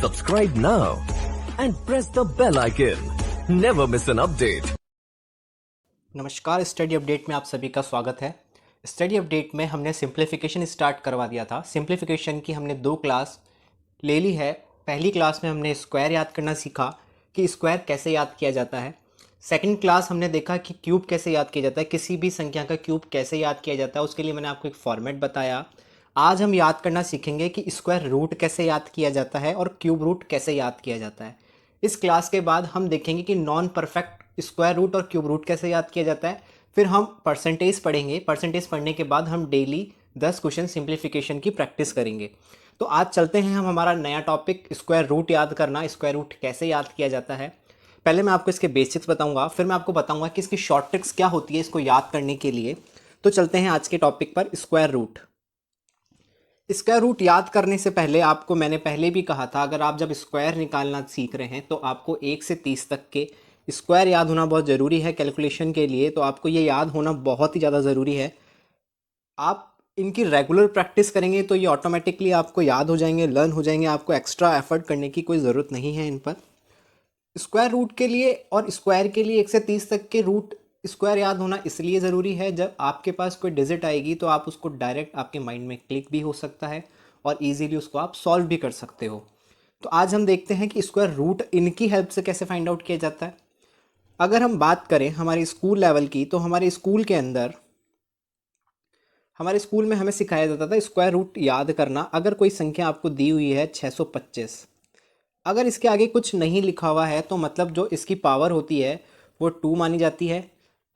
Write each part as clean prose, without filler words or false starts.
Subscribe now and press the bell icon. Never miss an update. नमस्कार, study update में आप सभी का स्वागत है। स्टडी अपडेट में हमने सिंप्लीफिकेशन स्टार्ट करवा दिया था। सिंप्लीफिकेशन की हमने 2 क्लास ले ली है। पहली क्लास में हमने स्क्वायर याद करना सीखा कि स्क्वायर कैसे याद किया जाता है। सेकंड क्लास हमने देखा कि क्यूब कैसे याद किया जाता है, किसी भी संख्या का क्यूब कैसे याद किया जाता है, उसके लिए मैंने आपको एक फॉर्मेट बताया। आज हम याद करना सीखेंगे कि स्क्वायर रूट कैसे याद किया जाता है और क्यूब रूट कैसे याद किया जाता है। इस क्लास के बाद हम देखेंगे कि नॉन परफेक्ट स्क्वायर रूट और क्यूब रूट कैसे याद किया जाता है। फिर हम परसेंटेज पढ़ेंगे। परसेंटेज पढ़ने के बाद हम डेली 10 क्वेश्चन सिंप्लीफिकेशन की प्रैक्टिस करेंगे। तो आज चलते हैं हम हमारा नया टॉपिक स्क्वायर रूट याद करना, स्क्वायर रूट कैसे याद किया जाता है। पहले मैं आपको इसके बेसिक्स बताऊंगा, फिर मैं आपको बताऊंगा कि इसकी शॉर्ट ट्रिक्स क्या होती है इसको याद करने के लिए। तो चलते हैं आज के टॉपिक पर, स्क्वायर रूट। स्क्वायर रूट याद करने से पहले आपको मैंने पहले भी कहा था, अगर आप जब स्क्वायर निकालना सीख रहे हैं तो आपको 1 से 30 तक के स्क्वायर याद होना बहुत ज़रूरी है कैलकुलेशन के लिए। तो आपको ये याद होना बहुत ही ज़्यादा ज़रूरी है। आप इनकी रेगुलर प्रैक्टिस करेंगे तो ये ऑटोमेटिकली आपको याद हो जाएंगे, लर्न हो जाएंगे। आपको एक्स्ट्रा एफर्ट करने की कोई ज़रूरत नहीं है इन पर। स्क्वायर रूट के लिए और स्क्वायर के लिए 1 से 30 तक के रूट स्क्वायर याद होना इसलिए ज़रूरी है, जब आपके पास कोई डिजिट आएगी तो आप उसको डायरेक्ट आपके माइंड में क्लिक भी हो सकता है और इजीली उसको आप सॉल्व भी कर सकते हो। तो आज हम देखते हैं कि स्क्वायर रूट इनकी हेल्प से कैसे फाइंड आउट किया जाता है। अगर हम बात करें हमारे स्कूल लेवल की, तो हमारे स्कूल के अंदर हमारे स्कूल में हमें सिखाया जाता था स्क्वायर रूट याद करना। अगर कोई संख्या आपको दी हुई है 625, अगर इसके आगे कुछ नहीं लिखा हुआ है तो मतलब जो इसकी पावर होती है वो 2 मानी जाती है।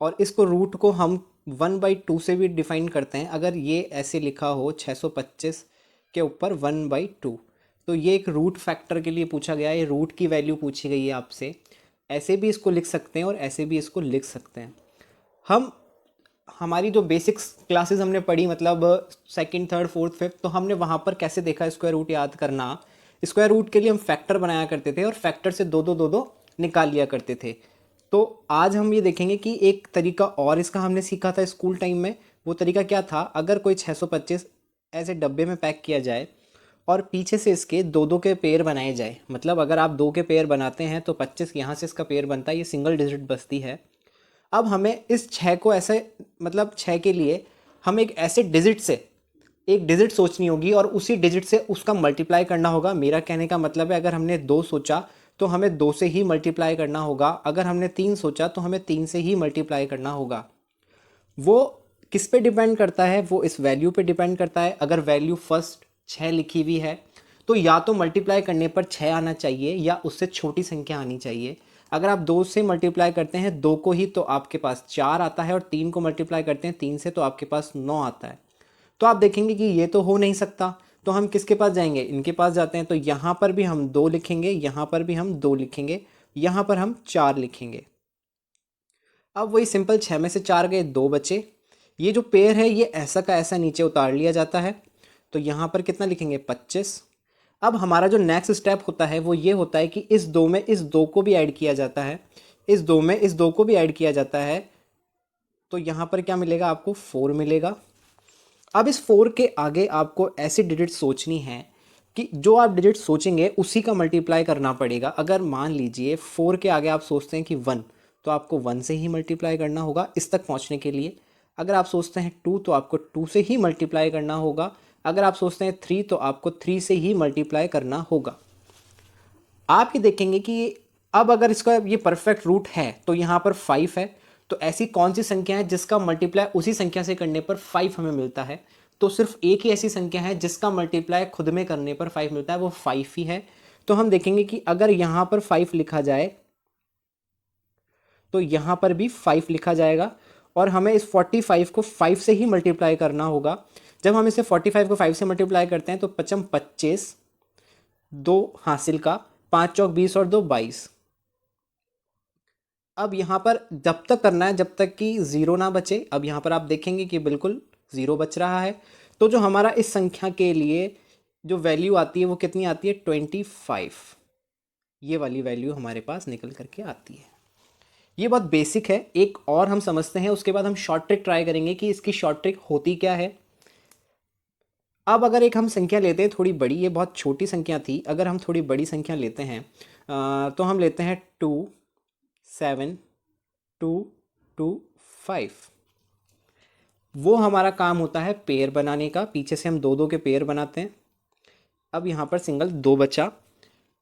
और इसको रूट को हम 1/2 से भी डिफाइन करते हैं। अगर ये ऐसे लिखा हो 625 के ऊपर 1/2, तो ये एक रूट फैक्टर के लिए पूछा गया है, ये रूट की वैल्यू पूछी गई है आपसे। ऐसे भी इसको लिख सकते हैं और ऐसे भी इसको लिख सकते हैं। हम हमारी जो बेसिक्स क्लासेस हमने पढ़ी, मतलब सेकंड, थर्ड, फोर्थ, फिफ्थ, तो हमने वहाँ पर कैसे देखा स्क्वायर रूट याद करना। स्क्वायर रूट के लिए हम फैक्टर बनाया करते थे और फैक्टर से दो दो दो दो निकाल लिया करते थे। तो आज हम ये देखेंगे कि एक तरीका और इसका हमने सीखा था स्कूल टाइम में। वो तरीका क्या था, अगर कोई 625 ऐसे डब्बे में पैक किया जाए और पीछे से इसके 2-2 के पेयर बनाए जाए, मतलब अगर आप 2 के पेयर बनाते हैं तो 25 यहाँ से इसका पेयर बनता है, ये सिंगल डिजिट बचती है। अब हमें इस 6 को ऐसे, मतलब 6 के लिए हम एक ऐसे डिजिट से एक डिजिट सोचनी होगी और उसी डिजिट से उसका मल्टीप्लाई करना होगा। मेरा कहने का मतलब है, अगर हमने 2 सोचा तो हमें 2 से ही मल्टीप्लाई करना होगा। अगर हमने 3 सोचा तो हमें 3 से ही मल्टीप्लाई करना होगा। वो किस पे डिपेंड करता है, वो इस वैल्यू पे डिपेंड करता है। अगर वैल्यू फर्स्ट 6 लिखी हुई है तो या तो मल्टीप्लाई करने पर 6 आना चाहिए या उससे छोटी संख्या आनी चाहिए। अगर आप 2 से मल्टीप्लाई करते हैं 2 को ही तो आपके पास 4 आता है, और 3 को मल्टीप्लाई करते हैं 3 से तो आपके पास 9 आता है। तो आप देखेंगे कि ये तो हो नहीं सकता, तो हम किसके पास जाएंगे, इनके पास जाते हैं। तो यहाँ पर भी हम 2 लिखेंगे, यहाँ पर भी हम 2 लिखेंगे, यहाँ पर हम 4 लिखेंगे। अब वही सिंपल, 6 में से 4 गए, 2 बचे। ये जो पेयर है ये ऐसा का ऐसा नीचे उतार लिया जाता है। तो यहाँ पर कितना लिखेंगे, 25। अब हमारा जो नेक्स्ट स्टेप होता है वो ये होता है कि इस 2 में इस 2 को भी ऐड किया जाता है, इस 2 में इस 2 को भी ऐड किया जाता है। तो यहाँ पर क्या मिलेगा, आपको 4 मिलेगा। अब इस 4 के आगे आपको ऐसी डिजिट सोचनी है कि जो आप डिजिट सोचेंगे उसी का मल्टीप्लाई करना पड़ेगा। अगर मान लीजिए 4 के आगे आप सोचते हैं कि 1, तो आपको 1 से ही मल्टीप्लाई करना होगा इस तक पहुंचने के लिए। अगर आप सोचते हैं 2 तो आपको 2 से ही मल्टीप्लाई करना होगा। अगर आप सोचते हैं 3 तो आपको 3 से ही मल्टीप्लाई करना होगा। आप ये देखेंगे कि अब अगर इसका ये परफेक्ट रूट है तो यहाँ पर 5 है। तो ऐसी कौन सी संख्या है जिसका मल्टीप्लाई उसी संख्या से करने पर 5 हमें मिलता है। तो सिर्फ एक ही ऐसी संख्या है जिसका मल्टीप्लाई खुद में करने पर 5 मिलता है, वो 5 ही है। तो हम देखेंगे कि अगर यहाँ पर 5 लिखा जाए तो यहाँ पर भी 5 लिखा जाएगा, और हमें इस 45 को 5 से ही मल्टीप्लाई करना होगा। जब हम इसे 45 को 5 से मल्टीप्लाई करते हैं तो 5 25, 2 हासिल का, 5 चौक 20 और 2 22। अब यहाँ पर जब तक करना है जब तक कि ज़ीरो ना बचे। अब यहाँ पर आप देखेंगे कि बिल्कुल ज़ीरो बच रहा है। तो जो हमारा इस संख्या के लिए जो वैल्यू आती है वो कितनी आती है, 25। ये वाली वैल्यू हमारे पास निकल करके आती है। ये बहुत बेसिक है। एक और हम समझते हैं, उसके बाद हम शॉर्ट ट्रिक ट्राई करेंगे कि इसकी शॉर्ट ट्रिक होती क्या है। अब अगर एक हम संख्या लेते हैं थोड़ी बड़ी, ये बहुत छोटी संख्या थी, अगर हम थोड़ी बड़ी संख्या लेते हैं तो हम लेते हैं 2 7 2 2 5। वो हमारा काम होता है पेयर बनाने का, पीछे से हम दो दो के पेयर बनाते हैं। अब यहाँ पर सिंगल दो बचा।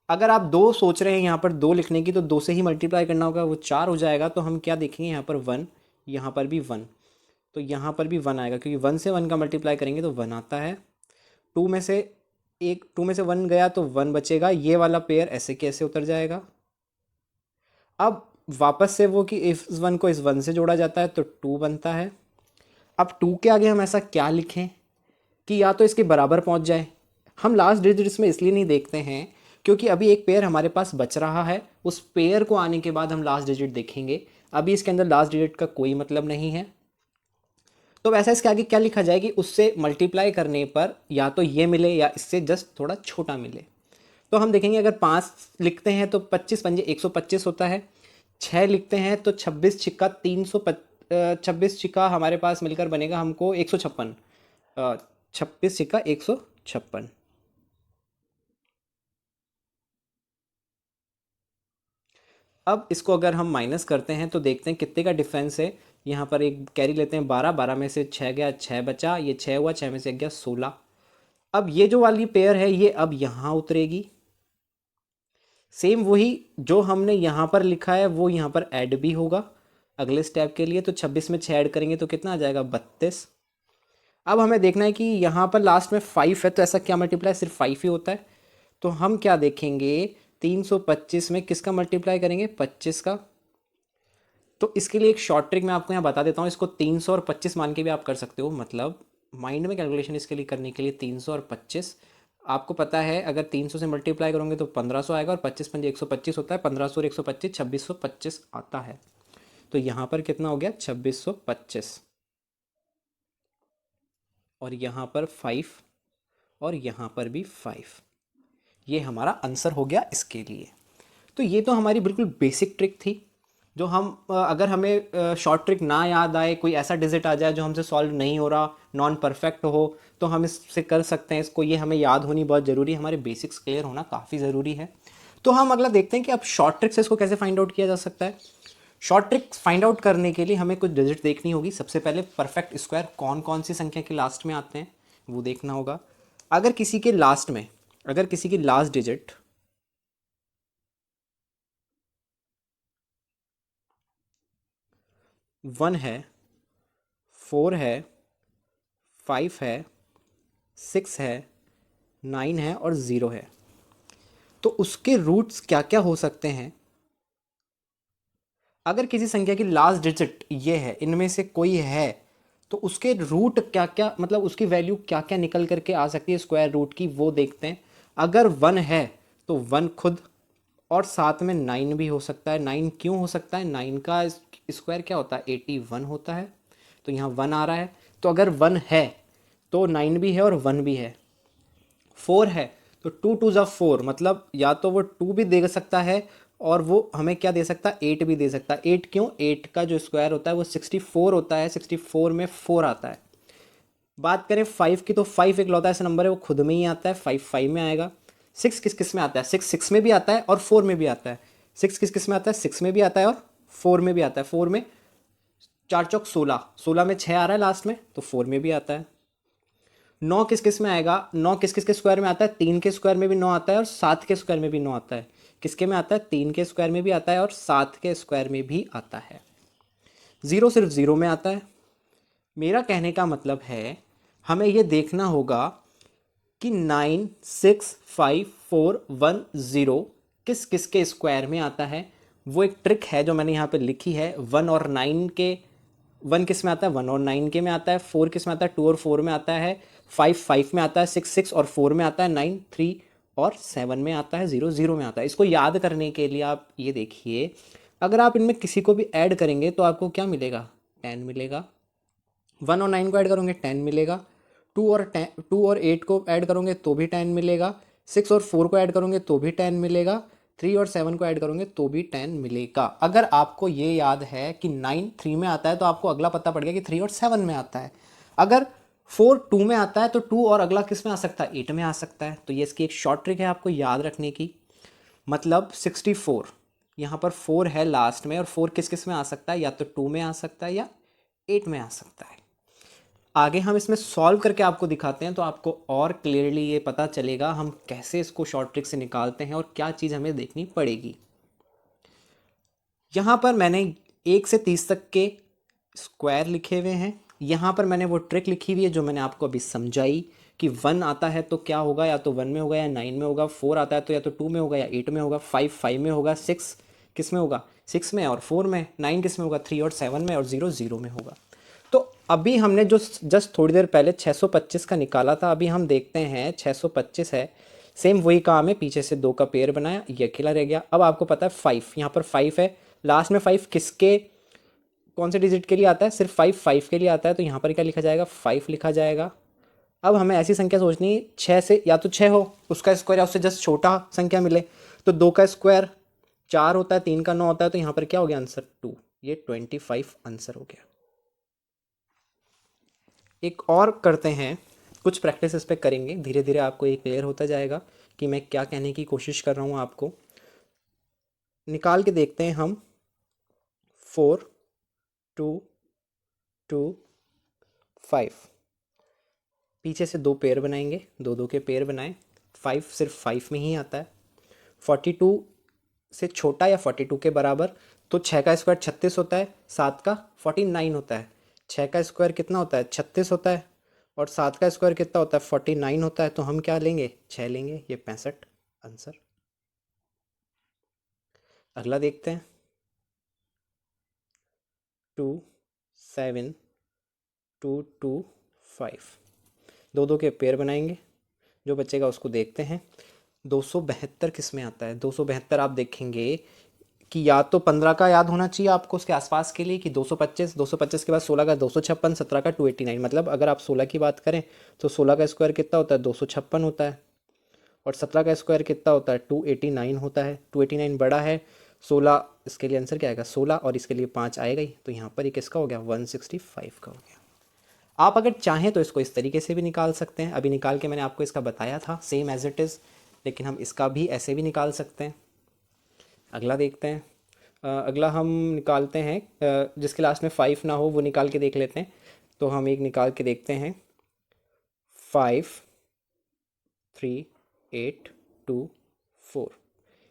अगर आप दो सोच रहे हैं यहाँ पर दो लिखने की, तो दो से ही मल्टीप्लाई करना होगा, वो 4 हो जाएगा। तो हम क्या देखेंगे, यहाँ पर 1, यहाँ पर भी 1, तो यहाँ पर भी 1 आएगा, क्योंकि 1 से 1 का मल्टीप्लाई करेंगे तो 1 आता है। 2 में से 1 गया तो 1 बचेगा, ये वाला पेयर ऐसे कैसे उतर जाएगा। अब वापस से वो कि इस 1 को इस 1 से जोड़ा जाता है तो 2 बनता है। अब 2 के आगे हम ऐसा क्या लिखें कि या तो इसके बराबर पहुंच जाए। हम लास्ट डिजिट्स में इसलिए नहीं देखते हैं क्योंकि अभी एक पेयर हमारे पास बच रहा है, उस पेयर को आने के बाद हम लास्ट डिजिट देखेंगे। अभी इसके अंदर लास्ट डिजिट का कोई मतलब नहीं है। तो वैसा इसके आगे क्या लिखा जाए कि उससे मल्टीप्लाई करने पर या तो ये मिले या इससे जस्ट थोड़ा छोटा मिले। तो हम देखेंगे, अगर 5 लिखते हैं तो 25 पंजे 125 होता है। 6 लिखते हैं तो 26 छिक्का 26 छिक्का हमारे पास मिलकर बनेगा हमको 156। 26 छिक्का 156। अब इसको अगर हम माइनस करते हैं तो देखते हैं कितने का डिफरेंस है। यहाँ पर एक कैरी लेते हैं 12, 12 में से 6 गया, 6 बचा, ये 6 हुआ, 6 में से 1 गया 16। अब ये जो वाली पेयर है ये अब यहाँ उतरेगी। सेम वही जो हमने यहाँ पर लिखा है वो यहाँ पर ऐड भी होगा अगले स्टेप के लिए। तो 26 में 6 ऐड करेंगे तो कितना आ जाएगा, 32। अब हमें देखना है कि यहाँ पर लास्ट में 5 है, तो ऐसा क्या मल्टीप्लाई सिर्फ 5 ही होता है। तो हम क्या देखेंगे, 325 में किसका मल्टीप्लाई करेंगे, 25 का। तो इसके लिए एक शॉर्ट ट्रिक मैं आपको यहाँ बता देता हूँ। इसको 300 और 25 मान के भी आप कर सकते हो, मतलब माइंड में कैलकुलेशन इसके लिए करने के लिए 300 और 25। आपको पता है अगर 300 से मल्टीप्लाई करोगे तो 1500 आएगा, और 25 पंजे 125 होता है, 1500 और 125 2625 आता है। तो यहाँ पर कितना हो गया, 2625। और यहाँ पर 5 और यहाँ पर भी 5। ये हमारा आंसर हो गया इसके लिए। तो ये तो हमारी बिल्कुल बेसिक ट्रिक थी जो हम अगर हमें शॉर्ट ट्रिक ना याद आए, कोई ऐसा डिजिट आ जाए जो हमसे सॉल्व नहीं हो रहा, नॉन परफेक्ट हो, तो हम इससे कर सकते हैं इसको। ये हमें याद होनी बहुत ज़रूरी है, हमारे बेसिक्स क्लियर होना काफ़ी ज़रूरी है। तो हम अगला देखते हैं कि अब शॉर्ट ट्रिक से इसको कैसे फाइंड आउट किया जा सकता है। शॉर्ट ट्रिक फाइंड आउट करने के लिए हमें कुछ डिजिट देखनी होगी। सबसे पहले परफेक्ट स्क्वायर कौन कौन सी संख्या के लास्ट में आते हैं वो देखना होगा। अगर किसी के लास्ट में, अगर किसी की लास्ट डिजिट 1 है, 4 है, 5 है, 6 है, 9 है और 0 है, तो उसके रूट्स क्या क्या हो सकते हैं। अगर किसी संख्या की लास्ट डिजिट ये है, इनमें से कोई है, तो उसके रूट क्या क्या, मतलब उसकी वैल्यू क्या क्या निकल करके आ सकती है स्क्वायर रूट की, वो देखते हैं। अगर 1 है तो 1 खुद, और साथ में 9 भी हो सकता है। 9 क्यों हो सकता है, 9 का स्क्वायर क्या होता है, 81 होता है। तो यहाँ 1 आ रहा है, तो अगर 1 है तो 9 भी है और 1 भी है। 4 है तो 2 2 ज़ा 4, मतलब या तो वो 2 भी दे सकता है और वो हमें क्या दे सकता है, 8 भी दे सकता है। 8 क्यों, 8 का जो स्क्वायर होता है वो 64 होता है, 64 में 4 आता है। बात करें 5 की, तो 5 एक लौता ऐसा नंबर है वो खुद में ही आता है, 5 5 में आएगा। 6 किस किस में आता है, 6 6 में भी आता है और 4 में भी आता है। 6 किस किस में आता है, 6 में भी आता है और 4 में भी आता है। 4 में 4 चौक 16, 16 में 6 आ रहा है लास्ट में, तो 4 में भी आता है। 9 किस किस में आएगा, 9 किस किस के स्क्वायर में आता है, 3 के स्क्वायर में भी 9 आता है और 7 के स्क्वायर में भी 9 आता है। किसके में आता है, 3 के स्क्वायर में भी आता है और 7 के स्क्वायर में भी आता है। 0 सिर्फ 0 में आता है। मेरा कहने का मतलब है हमें यह देखना होगा कि 9 6 5 4 1 0 किस किस के स्क्वायर में आता है। वो एक ट्रिक है जो मैंने यहाँ पे लिखी है। 1 और 9 के, 1 किस में आता है, 1 और 9 के में आता है। 4 किस में आता है, 2 और 4 में आता है। 5 5 में आता है। 6 6 और 4 में आता है। 9 3 और 7 में आता है। 0 0 में आता है। इसको याद करने के लिए आप ये देखिए, अगर आप इनमें किसी को भी ऐड करेंगे तो आपको क्या मिलेगा, 10 मिलेगा। 1 और 9 को ऐड करोगे 10 मिलेगा। 2 और 8 को ऐड करोगे तो भी 10 मिलेगा। 6 और 4 को ऐड करोगे तो भी 10 मिलेगा। 3 और 7 को ऐड करोगे तो भी 10 मिलेगा। अगर आपको ये याद है कि 9 3 में आता है तो आपको अगला पता पड़ गया कि 3 और 7 में आता है। अगर 4 2 में आता है तो 2 और अगला किस में आ सकता है, 8 में आ सकता है। तो ये इसकी एक शॉर्ट ट्रिक है आपको याद रखने की। मतलब 64, यहाँ पर 4 है लास्ट में, और 4 किस किस में आ सकता है, या तो 2 में आ सकता है या 8 में आ सकता है। आगे हम इसमें सॉल्व करके आपको दिखाते हैं तो आपको और क्लियरली ये पता चलेगा हम कैसे इसको शॉर्ट ट्रिक से निकालते हैं और क्या चीज़ हमें देखनी पड़ेगी। यहाँ पर मैंने 1 से 30 तक के स्क्वायर लिखे हुए हैं। यहाँ पर मैंने वो ट्रिक लिखी हुई है जो मैंने आपको अभी समझाई कि 1 आता है तो क्या होगा, या तो 1 में होगा या 9 में होगा। 4 आता है तो या तो 2 में होगा या 8 में होगा। 5 5 में होगा। 6 किस में होगा, 6 में और 4 में। 9 किस में होगा, 3 और 7 में, और 0 0 में होगा। तो अभी हमने जो जस्ट थोड़ी देर पहले 625 का निकाला था, अभी हम देखते हैं 625 है, सेम वही काम है। पीछे से 2 का पेयर बनाया, ये अकेला रह गया। अब आपको पता है 5, यहाँ पर 5 है लास्ट में। 5 किसके, कौन से डिजिट के लिए आता है, सिर्फ 5 5 के लिए आता है। तो यहाँ पर क्या लिखा जाएगा, 5 लिखा जाएगा। अब हमें ऐसी संख्या सोचनी है 6 से, या तो 6 हो उसका स्क्वायर, या उससे जस्ट छोटा संख्या मिले। तो 2 का स्क्वायर 4 होता है, 3 का 9 होता है। तो यहाँ पर क्या हो गया आंसर, 2। ये 25 आंसर हो गया। एक और करते हैं, कुछ प्रैक्टिस इस पर करेंगे, धीरे धीरे आपको ये क्लियर होता जाएगा कि मैं क्या कहने की कोशिश कर रहा हूँ। आपको निकाल के देखते हैं हम। 4 2 2 5, पीछे से 2 पेयर बनाएंगे, 2 2 के पेयर बनाएं। 5 सिर्फ 5 में ही आता है। 42 से छोटा या 42 के बराबर, तो 6 का स्क्वायर 36 होता है, 7 का 49 होता है। 6 का स्क्वायर कितना होता है, 36 होता है, और 7 का स्क्वायर कितना होता है, 49 होता है। तो हम क्या लेंगे, 6 लेंगे। ये 65 आंसर। अगला देखते हैं। 2 7 2 2 5, 2 2 के पेयर बनाएंगे, जो बचेगा उसको देखते हैं। 272 किस में आता है, 272 आप देखेंगे कि या तो 15 का याद होना चाहिए आपको उसके आसपास के लिए, कि 225, 225 के बाद 16 का 256, 17 का 289। मतलब अगर आप 16 की बात करें तो 16 का स्क्वायर कितना होता है, 256 होता है, और 17 का स्क्वायर कितना होता है, 289 होता है। 289 बड़ा है 16, इसके लिए आंसर क्या आएगा, 16, और इसके लिए 5 आएगा ही। तो यहाँ पर ये किसका हो गया, 165 का हो गया। आप अगर चाहें तो इसको इस तरीके से भी निकाल सकते हैं, अभी निकाल के मैंने आपको इसका बताया था सेम एज इट इज़, लेकिन हम इसका भी ऐसे भी निकाल सकते हैं। अगला देखते हैं। अगला हम निकालते हैं, जिसके लास्ट में 5 ना हो वो निकाल के देख लेते हैं। तो हम एक निकाल के देखते हैं। 5 3 8 2 4,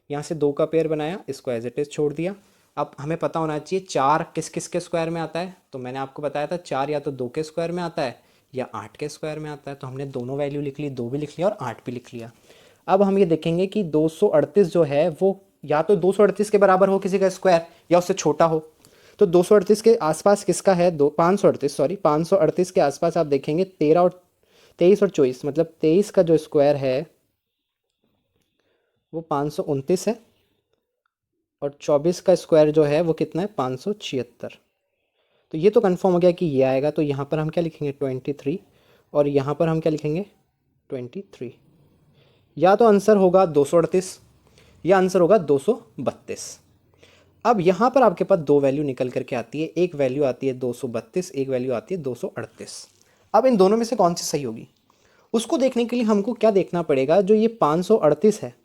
यहाँ से 2 का पेयर बनाया, इसको एज इट इज़ छोड़ दिया। अब हमें पता होना चाहिए 4 किस किस के स्क्वायर में आता है। तो मैंने आपको बताया था 4 या तो 2 के स्क्वायर में आता है या 8 के स्क्वायर में आता है। तो हमने दोनों वैल्यू लिख ली, 2 भी लिख लिया और 8 भी लिख लिया। अब हम ये देखेंगे कि 238 जो है वो या तो 238 के बराबर हो किसी का स्क्वायर, या उससे छोटा हो। तो 238 के आसपास किसका है, 538 के आसपास आप देखेंगे 23 और 24, मतलब 23 का जो स्क्वायर है वो 529 है, और 24 का स्क्वायर जो है वो कितना है, 576। तो ये तो कंफर्म हो गया कि ये आएगा। तो यहाँ पर हम क्या लिखेंगे, 23, और यहाँ पर हम क्या लिखेंगे, 23। या तो आंसर होगा 238 या आंसर होगा 232। अब यहाँ पर आपके पास 2 वैल्यू निकल करके आती है, एक वैल्यू आती है 232, एक वैल्यू आती है 238। अब इन दोनों में से कौन सी सही होगी, उसको देखने के लिए हमको क्या देखना पड़ेगा, जो ये 538 है,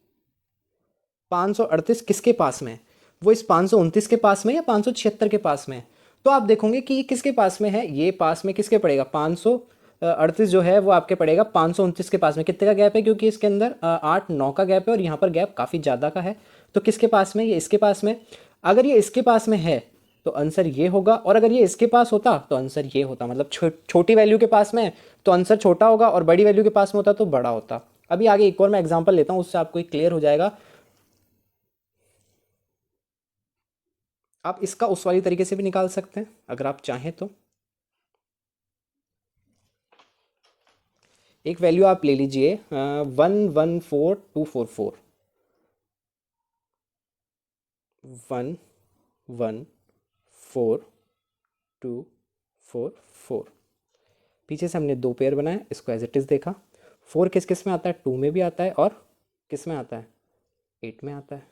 538 किसके पास में है, वो इस 529 के पास में या 576 के पास में है। तो आप देखोगे कि ये किसके पास में है, ये पास में किसके पड़ेगा, 538 जो है वो आपके पड़ेगा 529 के पास में। कितने का गैप है, क्योंकि इसके अंदर 8 9 का गैप है, और यहाँ पर गैप काफ़ी ज़्यादा का है। तो किसके पास में, ये इसके पास में। अगर ये इसके पास में है तो आंसर ये होगा, और अगर ये इसके पास होता तो आंसर ये होता। मतलब छोटी वैल्यू के पास में तो आंसर छोटा होगा, और बड़ी वैल्यू के पास में होता तो बड़ा होता। अभी आगे एक और मैं एग्जांपल लेता हूँ, उससे आपको क्लियर हो जाएगा। आप इसका उस वाली तरीके से भी निकाल सकते हैं अगर आप चाहें तो। एक वैल्यू आप ले लीजिए 114244, 114244। पीछे से हमने 2 पेयर बनाए, इसको एज इट इज़ देखा। 4 किस किस में आता है, 2 में भी आता है, और किस में आता है, 8 में आता है।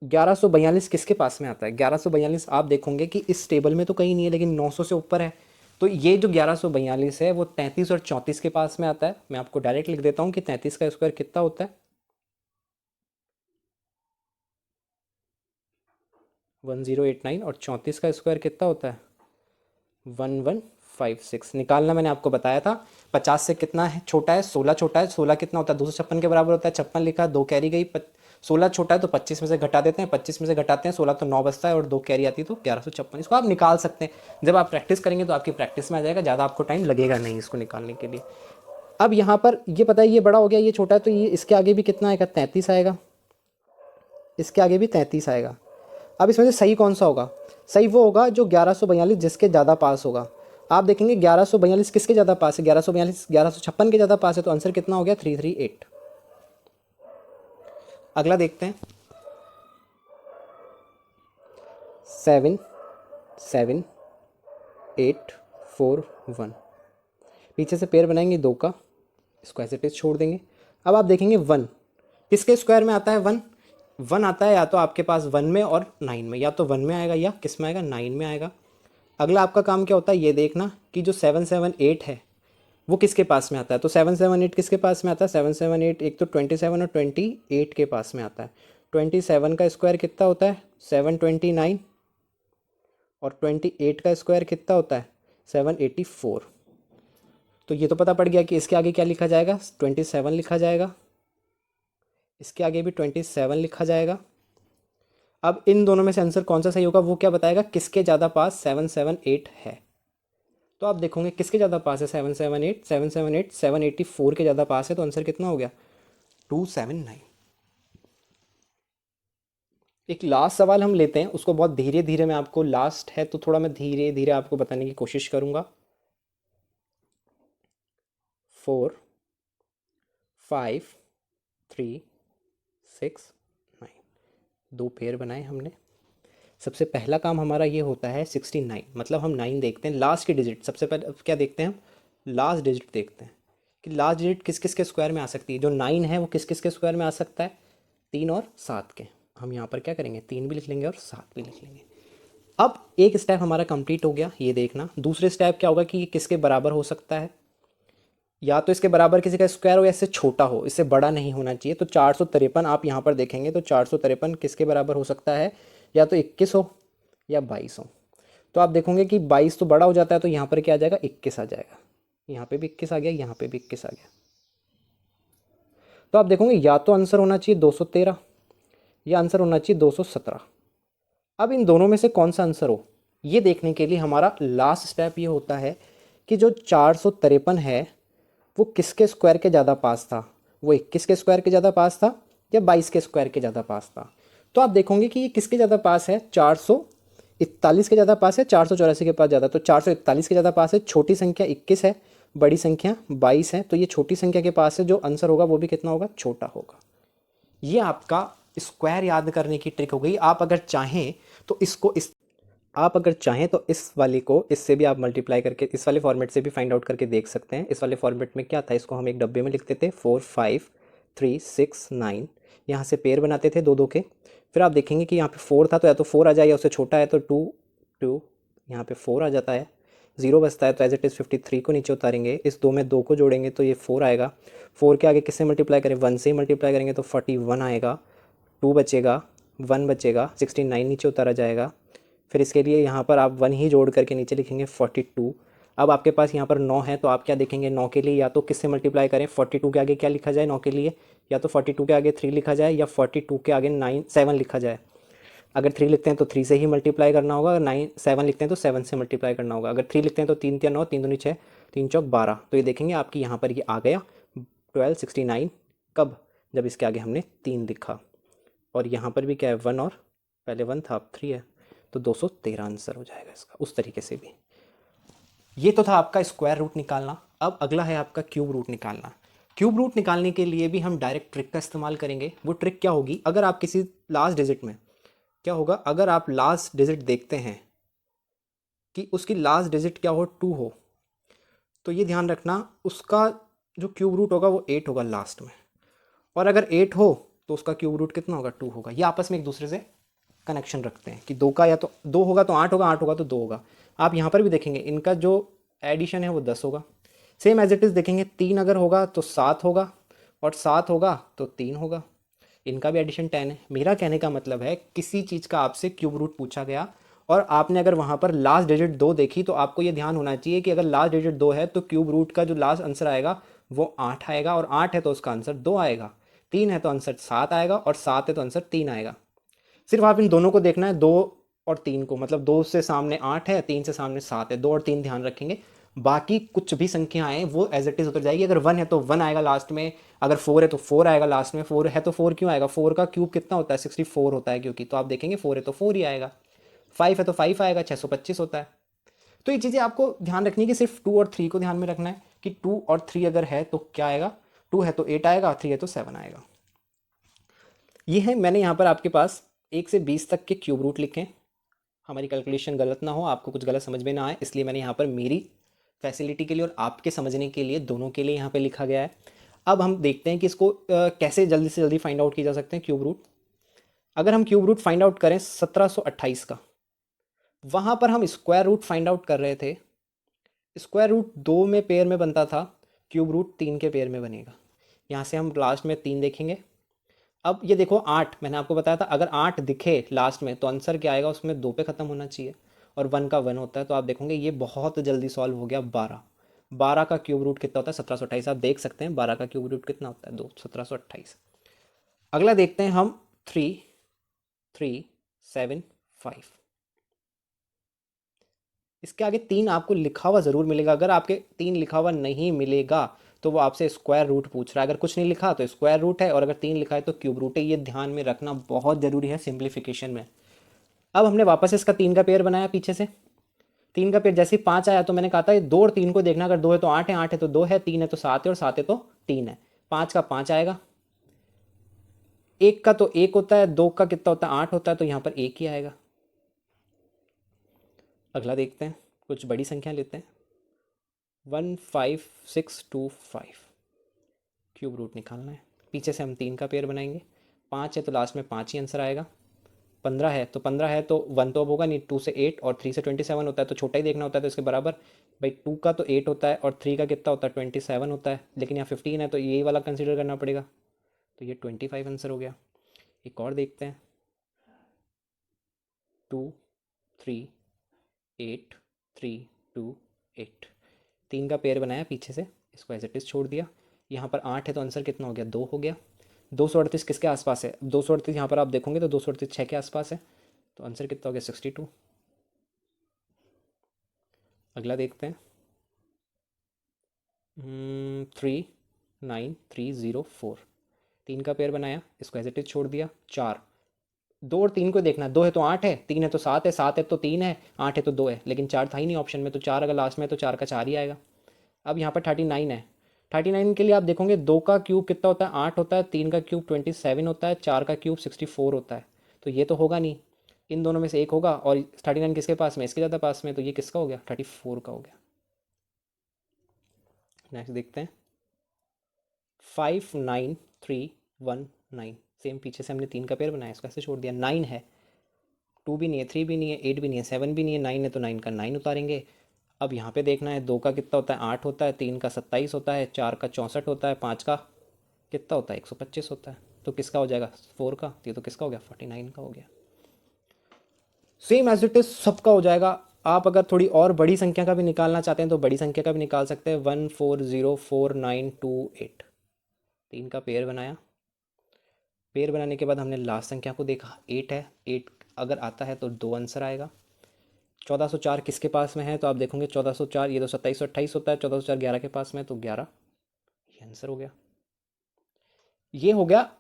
1142 किसके पास में आता है, 1142 आप देखोगे कि इस टेबल में तो कहीं नहीं है, लेकिन 900 से ऊपर है। तो ये जो 1142 है वो 33 और 34 के पास में आता है। मैं आपको डायरेक्ट लिख देता हूँ कि 33 का स्क्वायर कितना होता है, 1089, और 34 का स्क्वायर कितना होता है, 1156। निकालना मैंने आपको बताया था। 50 से कितना है छोटा है, 16 छोटा है। 16 कितना होता है, 256 के बराबर होता है। 56 लिखा, 2 कैरी गई। 16 छोटा है तो 25 में से घटा देते हैं, 25 में से घटाते हैं 16 तो 9 बचता है, और 2 कैरी आती है तो 1156। इसको आप निकाल सकते हैं, जब आप प्रैक्टिस करेंगे तो आपकी प्रैक्टिस में आ जाएगा, ज़्यादा आपको टाइम लगेगा नहीं इसको निकालने के लिए। अब यहाँ पर ये पता है ये बड़ा हो गया, ये छोटा है, तो ये इसके आगे भी कितना आएगा, 33 आएगा। इसके आगे भी 33 आएगा। अब इसमें से सही कौन सा होगा, सही वो होगा जो 1142 जिसके ज़्यादा पास होगा। आप देखेंगे 1142 किसके ज़्यादा पास है, 1142 1156 के ज़्यादा पास है, तो आंसर कितना हो गया, 338। अगला देखते हैं, 7 7 8 4 1। पीछे से पेयर बनाएंगे 2 का, इसको ऐसे टेस्ट छोड़ देंगे। अब आप देखेंगे 1 किसके स्क्वायर में आता है, 1 आता है या तो आपके पास 1 में और 9 में, या तो 1 में आएगा या किस में आएगा, 9 में आएगा। अगला आपका काम क्या होता है, ये देखना कि जो 778 है वो किसके पास में आता है। तो 778 किसके पास में आता है, 778 एक तो 27 और 28 के पास में आता है। 27 का स्क्वायर कितना होता है, 729, और 28 का स्क्वायर कितना होता है, 784। तो ये तो पता पड़ गया कि इसके आगे क्या लिखा जाएगा, 27 लिखा जाएगा। इसके आगे भी 27 लिखा जाएगा। अब इन दोनों में से आंसर कौन सा सही होगा, वो क्या बताएगा, किसके ज़्यादा पास 778 है। तो आप देखोगे किसके ज़्यादा पास है, 778 778 784 के ज़्यादा पास है, तो आंसर कितना हो गया, 279। एक लास्ट सवाल हम लेते हैं, उसको बहुत धीरे धीरे मैं आपको, लास्ट है तो थोड़ा मैं धीरे धीरे आपको बताने की कोशिश करूँगा। 4 5 3 6 9, 2 पेयर बनाए हमने। सबसे पहला काम हमारा ये होता है 69, मतलब हम 9 देखते हैं लास्ट की डिजिट। सबसे पहले क्या देखते हैं हम, लास्ट डिजिट देखते हैं कि लास्ट डिजिट किस किस के स्क्वायर में आ सकती है। जो 9 है वो किस किस के स्क्वायर में आ सकता है, 3 और 7 के। हम यहाँ पर क्या करेंगे, 3 भी लिख लेंगे और 7 भी लिख लेंगे। अब एक स्टेप हमारा कंप्लीट हो गया, ये देखना। दूसरे स्टेप क्या होगा कि ये किसके बराबर हो सकता है, या तो इसके बराबर किसी का स्क्वायर हो या इससे छोटा हो, इससे बड़ा नहीं होना चाहिए। तो 453 आप यहाँ पर देखेंगे तो 453 किसके बराबर हो सकता है, या तो 21 हो या 22 हो। तो आप देखोगे कि 22 तो बड़ा हो जाता है, तो यहाँ पर क्या आ जाएगा, 21 आ जाएगा। यहाँ पे भी 21 आ गया, यहाँ पे भी 21 आ गया। तो आप देखोगे या तो आंसर होना चाहिए 213 या आंसर होना चाहिए 217। अब इन दोनों में से कौन सा आंसर हो, ये देखने के लिए हमारा लास्ट स्टेप ये होता है कि जो 453 है वो किसके स्क्वायर के ज़्यादा पास था, वो 21 के स्क्वायर के ज़्यादा पास था या 22 के स्क्वायर के ज़्यादा पास था। तो आप देखोगे कि ये किसके ज़्यादा पास है, 441 के ज़्यादा पास है, 484 के पास ज़्यादा। तो 441 के ज़्यादा पास है, छोटी संख्या 21 है, बड़ी संख्या 22 है, तो ये छोटी संख्या के पास है, जो आंसर होगा वो भी कितना होगा, छोटा होगा। ये आपका स्क्वायर याद करने की ट्रिक हो गई। आप अगर चाहें तो इस वाले को इससे भी आप मल्टीप्लाई करके इस वाले फॉर्मेट से भी फाइंड आउट करके देख सकते हैं। इस वाले फॉर्मेट में क्या था, इसको हम एक डब्बे में लिखते थे 4 5 3 6 9, यहाँ से पेयर बनाते थे 2 2 के। फिर आप देखेंगे कि यहाँ पे 4 था तो या तो 4 आ जाए, या उससे छोटा है तो 2 2, यहाँ पे 4 आ जाता है। 0 बचता है तो एज इट इज़ 53 को नीचे उतारेंगे, इस 2 में 2 को जोड़ेंगे तो ये 4 आएगा। 4 के आगे किससे मल्टीप्लाई करें, 1 से ही मल्टीप्लाई करेंगे तो 41 आएगा। 2 बचेगा, 1 बचेगा, 69 नीचे उतारा जाएगा। फिर इसके लिए यहाँ पर आप 1 ही जोड़ करके नीचे लिखेंगे 42। अब आपके पास यहाँ पर 9 है तो आप क्या देखेंगे, 9 के लिए या तो किससे मल्टीप्लाई करें, 42 के आगे क्या लिखा जाए 9 के लिए, या तो 42 के आगे 3 लिखा जाए या 42 के आगे 7 लिखा जाए। अगर 3 लिखते हैं तो 3 से ही मल्टीप्लाई करना होगा, अगर 7 लिखते हैं तो 7 से मल्टीप्लाई करना होगा। अगर 3 लिखते हैं तो 3 3 9, 3 दूनी 6, 3 चौक 12। तो ये देखेंगे आपकी यहाँ पर ये आ गया 1269। कब, जब इसके आगे हमने 3 लिखा। और यहाँ पर भी क्या है, 1 और पहले 1 था अब 3 है, तो 213 आंसर हो जाएगा इसका। उस तरीके से भी ये तो था आपका स्क्वायर रूट निकालना। अब अगला है आपका क्यूब रूट निकालना। क्यूब रूट निकालने के लिए भी हम डायरेक्ट ट्रिक का इस्तेमाल करेंगे। वो ट्रिक क्या होगी, अगर आप किसी लास्ट डिजिट में क्या होगा, अगर आप लास्ट डिजिट देखते हैं कि उसकी लास्ट डिजिट क्या हो, 2 हो, तो ये ध्यान रखना उसका जो क्यूब रूट होगा वो 8 होगा लास्ट में। और अगर 8 हो तो उसका क्यूब रूट कितना होगा, 2 होगा। ये आपस में एक दूसरे से कनेक्शन रखते हैं कि 2 का या तो 2 होगा तो 8 होगा, 8 होगा तो 2 होगा। आप यहाँ पर भी देखेंगे इनका जो एडिशन है वो 10 होगा। सेम एज इट इज़ देखेंगे, 3 अगर होगा तो 7 होगा, और 7 होगा तो 3 होगा। इनका भी एडिशन 10 है। मेरा कहने का मतलब है किसी चीज़ का आपसे क्यूब रूट पूछा गया और आपने अगर वहाँ पर लास्ट डिजिट 2 देखी, तो आपको ये ध्यान होना चाहिए कि अगर लास्ट डिजिट 2 है तो क्यूब रूट का जो लास्ट आंसर आएगा वो 8 आएगा, और 8 है तो उसका आंसर 2 आएगा, 3 है तो आंसर 7 आएगा, और 7 है तो आंसर 3 आएगा। सिर्फ आप इन दोनों को देखना है, 2 और 3 को, मतलब 2 से सामने 8 है, 3 से सामने 7 है, 2 और 3 ध्यान रखेंगे। बाकी कुछ भी संख्या आए वो एज इट इज़ उतर जाएगी। अगर 1 है तो 1 आएगा लास्ट में, अगर 4 है तो 4 आएगा लास्ट में। 4 है तो 4 क्यों आएगा, 4 का क्यूब कितना होता है, 64 होता है, क्योंकि तो आप देखेंगे 4 है तो 4 ही आएगा। 5 है तो 5 आएगा, 625 होता है। तो ये चीज़ें आपको ध्यान रखनी है कि सिर्फ 2 और 3 को ध्यान में रखना है कि 2 और 3 अगर है तो क्या आएगा, 2 है तो 8 आएगा, 3 है तो 7 आएगा। ये है, मैंने यहाँ पर आपके पास 1 से 20 तक के क्यूब रूट लिखे हैं। हमारी कैलकुलेशन गलत ना हो, आपको कुछ गलत समझ में ना आए, इसलिए मैंने यहाँ पर मेरी फैसिलिटी के लिए और आपके समझने के लिए, दोनों के लिए यहाँ पे लिखा गया है। अब हम देखते हैं कि इसको कैसे जल्दी से जल्दी फाइंड आउट किया जा सकते हैं क्यूब रूट। अगर हम क्यूब रूट फाइंड आउट करें 1728 का, वहाँ पर हम स्क्वायर रूट फाइंड आउट कर रहे थे। स्क्वायर रूट 2 में पेयर में बनता था, क्यूब रूट 3 के पेयर में बनेगा। यहाँ से हम लास्ट में 3 देखेंगे। अब ये देखो 8, मैंने आपको बताया था अगर 8 दिखे लास्ट में तो आंसर क्या आएगा, उसमें 2 पे ख़त्म होना चाहिए, और 1 का 1 होता है। तो आप देखोगे ये बहुत जल्दी सॉल्व हो गया। 12 का क्यूब रूट कितना होता है, 1728। आप देख सकते हैं 12 का क्यूब रूट कितना होता है, 2, 1728। अगला देखते हैं हम 3, 3, 7, 5। इसके आगे 3 आपको लिखा हुआ ज़रूर मिलेगा। अगर आपके 3 लिखा हुआ नहीं मिलेगा तो वो आपसे स्क्वायर रूट पूछ रहा है। अगर कुछ नहीं लिखा तो स्क्वायर रूट है, और अगर 3 लिखा है तो क्यूब रूट है। ये ध्यान में रखना बहुत ज़रूरी है सिंप्लीफिकेशन में। अब हमने वापस इसका 3 का पेयर बनाया पीछे से। 3 का पेयर जैसे ही 5 आया तो मैंने कहा था 2 और 3 को देखना, अगर 2 है तो 8 है, 8 है तो 2 है, 3 है तो 7 है, और 7 है तो 3 है। 5 का 5 आएगा, 1 का तो 1 होता है, 2 का कितना होता है, 8 होता है, तो यहाँ पर 1 ही आएगा। अगला देखते हैं, कुछ बड़ी संख्या लेते हैं। 15625 क्यूब रूट निकालना है। पीछे से हम 3 का पेयर बनाएंगे। 5 है तो लास्ट में 5 ही आंसर आएगा। 15 है तो 15 है तो 1 तो अब होगा नहीं, 2 से 8 और 3 से 27 होता है, तो छोटा ही देखना होता है, तो इसके बराबर। भाई 2 का तो 8 होता है और 3 का कितना होता है, 27 होता है, लेकिन यहाँ 15 है तो यही वाला कंसिडर करना पड़ेगा, तो ये 25 आंसर हो गया। एक और देखते हैं, 2, 3, 8, 3, 2, 8। 3 का पेयर बनाया पीछे से, इसको एज इट इज़ छोड़ दिया। यहाँ पर 8 है तो आंसर कितना हो गया, 2 हो गया। 238 किसके आसपास है, 238 यहाँ पर आप देखोगे तो 238 6 के आसपास है, तो आंसर कितना हो गया, 62। अगला देखते हैं, 39304। 3 का पेयर बनाया, इसको एज इट इज़ छोड़ दिया। 4, 2 और 3 को देखना, 2 है तो 8 है, 3 है तो 7 है, 7 है तो 3 है, 8 है तो 2 है, लेकिन 4 था ही नहीं ऑप्शन में, तो 4 अगर लास्ट में है तो 4 का 4 ही आएगा। अब यहाँ पर 39 है। 39 के लिए आप देखोगे 2 का क्यूब कितना होता है, 8 होता है, 3 का क्यूब 27 होता है, 4 का क्यूब 64 होता है, तो ये तो होगा नहीं, इन दोनों में से एक होगा, और 39 किसके पास में, इसके ज़्यादा पास में, तो ये किसका हो गया, 34 का हो गया। नेक्स्ट देखते हैं, 59319। सेम पीछे से हमने 3 का पेयर बनाया, इसको ऐसे छोड़ दिया। 9 है, 2 भी नहीं है, 3 भी नहीं है, 8 भी नहीं है, 7 भी नहीं है, 9 है तो 9 का 9 उतारेंगे। अब यहाँ पे देखना है 2 का कितना होता है, 8 होता है, 3 का 27 होता है, 4 का 64 होता है, 5 का कितना होता है, 125 होता है, तो किसका हो जाएगा, 4 का। ये तो किसका हो गया, 49 का हो गया। सेम एज इट इज सबका हो जाएगा। आप अगर थोड़ी और बड़ी संख्या का भी निकालना चाहते हैं तो बड़ी संख्या का भी निकाल सकते हैं। 1404,928। 3 का पेयर बनाया, पेयर बनाने के बाद हमने लास्ट संख्या को देखा, 8 है, 8 अगर आता है तो 2 आंसर आएगा। 1404 किसके पास में है, तो आप देखोगे 1404, ये तो 2728 होता है, 1404 11 के पास में, तो 11 ये आंसर हो गया। ये हो गया।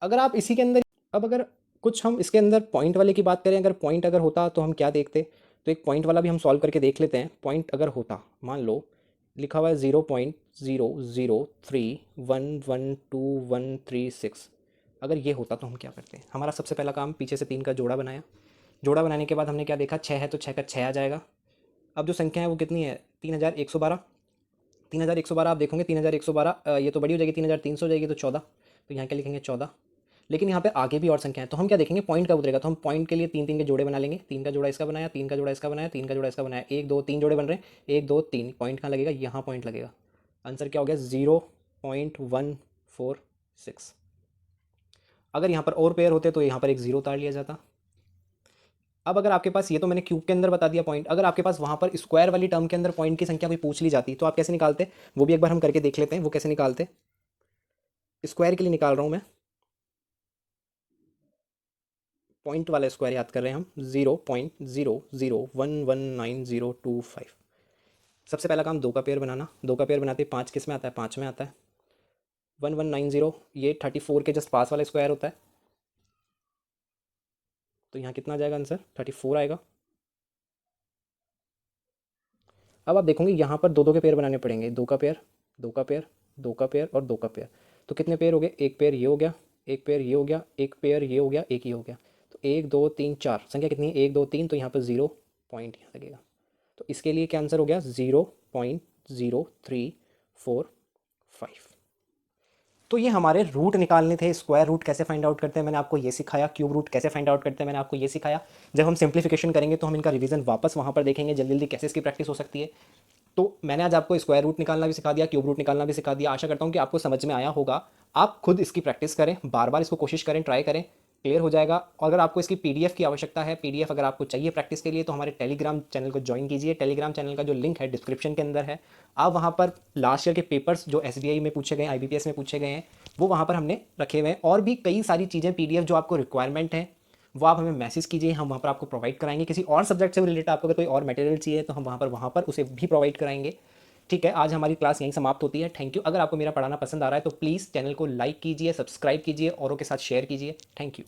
अगर आप इसी के अंदर, अब अगर कुछ हम इसके अंदर पॉइंट वाले की बात करें, अगर पॉइंट अगर होता तो हम क्या देखते, तो एक पॉइंट वाला भी हम सॉल्व करके देख लेते हैं। पॉइंट अगर होता, मान लो लिखा हुआ है 0.003112136, अगर ये होता तो हम क्या करते हैं। हमारा सबसे पहला काम, पीछे से 3 का जोड़ा बनाया। जोड़ा बनाने के बाद हमने क्या देखा, 6 है तो 6 का 6 आ जाएगा। अब जो संख्या है वो कितनी है, 3112। 3112 आप देखोगे, 3112 ये तो बड़ी हो जाएगी, 3300 हो जाएगी, तो 14, तो यहाँ क्या लिखेंगे 14। लेकिन यहाँ पे आगे भी और संख्या है, तो हम क्या देखेंगे, पॉइंट कब उतरेगा। तो हम पॉइंट के लिए 3 3 के जोड़े बना लेंगे। 3 का जोड़ा इसका बनाया, 3 का जोड़ा इसका बनाया, 3 का जोड़ा इसका बनाया, 1 2 3 जोड़े बन रहे हैं, 1 2 3। पॉइंट कहाँ लगेगा, यहाँ पॉइंट लगेगा। आंसर क्या हो गया, 0.146। अगर यहाँ पर और पेयर होते तो यहाँ पर एक जीरो उतार लिया जाता। अब अगर आपके पास, ये तो मैंने क्यूब के अंदर बता दिया पॉइंट, अगर आपके पास वहाँ पर स्क्वायर वाली टर्म के अंदर पॉइंट की संख्या कोई पूछ ली जाती तो आप कैसे निकालते, वो भी एक बार हम करके देख लेते हैं। वो कैसे निकालते, स्क्वायर के लिए निकाल रहा हूँ मैं, पॉइंट वाला स्क्वायर याद कर रहे हैं हम, 0.00119025। सबसे पहला काम 2 का पेयर बनाना। 2 का पेयर बनाते 5 किस में आता है, 5 में आता है। 1190 ये 34 के जस्ट पास वाला स्क्वायर होता है, तो यहाँ कितना आ जाएगा आंसर, 34 आएगा। अब आप देखोगे यहाँ पर 2 2 के पेयर बनाने पड़ेंगे, 2 का पेयर, 2 का पेयर, 2 का पेयर और 2 का पेयर। तो कितने पेयर हो गए, एक पेयर ये हो गया, एक पेयर ये हो गया, एक पेयर ये हो गया, एक ये हो गया। तो 1 2 3 4 संख्या कितनी है, 1 2 3, तो यहाँ पर 0 पॉइंट यहाँ लगेगा। तो इसके लिए क्या आंसर हो गया, 0.0345। तो ये हमारे रूट निकालने थे। स्क्वायर रूट कैसे फाइंड आउट करते हैं मैंने आपको ये सिखाया, क्यूब रूट कैसे फाइंड आउट करते हैं मैंने आपको ये सिखाया। जब हम सिंप्लीफिकेशन करेंगे तो हम इनका रिवीजन वापस वहाँ पर देखेंगे, जल्दी जल्दी कैसे इसकी प्रैक्टिस हो सकती है। तो मैंने आज आपको स्क्वायर रूट निकालना भी सिखा दिया, क्यूब रूट निकालना भी सिखा दिया। आशा करता हूँ कि आपको समझ में आया होगा। आप खुद इसकी प्रैक्टिस करें, बार बार इसको कोशिश करें, ट्राई करें, क्लियर हो जाएगा। और अगर आपको इसकी पीडीएफ की आवश्यकता है, पीडीएफ अगर आपको चाहिए प्रैक्टिस के लिए, तो हमारे टेलीग्राम चैनल को ज्वाइन कीजिए। टेलीग्राम चैनल का जो लिंक है डिस्क्रिप्शन के अंदर है। आप वहाँ पर लास्ट ईयर के पेपर्स जो एसबीआई में पूछे गए, आईबीपीएस में पूछे गए हैं, वो वहाँ पर हमने रखे हुए हैं। और भी कई सारी चीज़ें पीडीएफ जो आपको रिक्वायरमेंट है, वो आप हमें मैसेज कीजिए, हम वहाँ पर आपको प्रोवाइड कराएंगे। किसी और सब्जेक्ट से रिलेटेड आपको अगर कोई और मटेरियल चाहिए तो हम वहाँ पर उसे भी प्रोवाइड कराएंगे। ठीक है, आज हमारी क्लास यहीं समाप्त होती है। Thank you. अगर आपको मेरा पढ़ाना पसंद आ रहा है तो प्लीज़ चैनल को लाइक कीजिए, सब्सक्राइब कीजिए, औरों के साथ शेयर कीजिए। Thank you.